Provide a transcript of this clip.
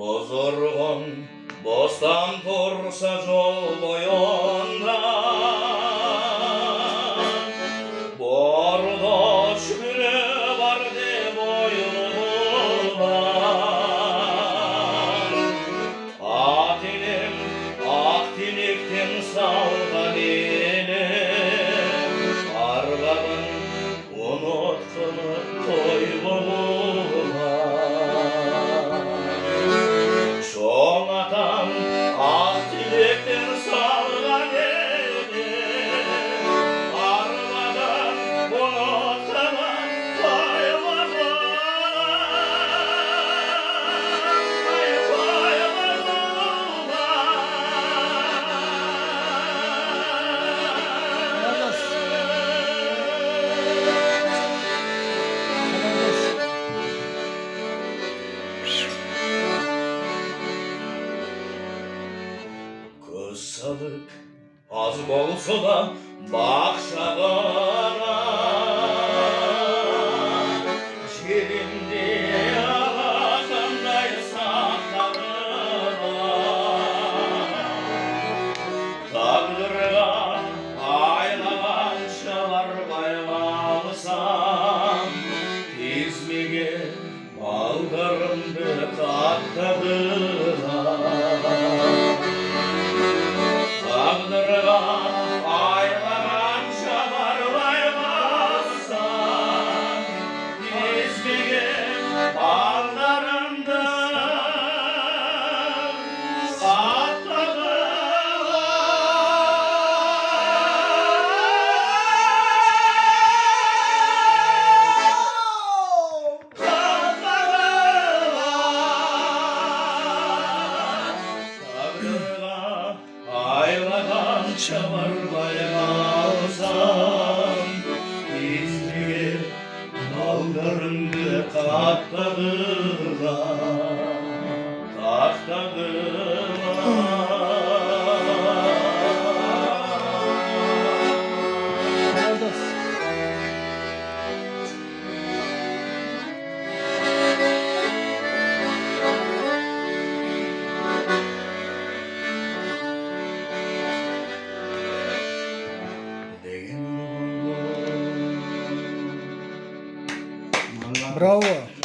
Bozorgun bostan tursa yol boyunda, bordoş biri vardı boynuna. Atilim aktilikten salgan elim, argadın unutkanı toy boluna. Çoğun atam aktilikten salgan elim, argadın unutkanı toy boluna. Kıssalık az bolsa da bakşağına, şirindi alakanday saklarına. Takdırga aylagan şalar baylansam, İzmir'e baldarımdı kattadına. Takdırga aylagan şalar baylansam, İzmir'e baldarımdı aylagan şavar baylansam, İzmir'e baldarımdı katladılar, Bravo.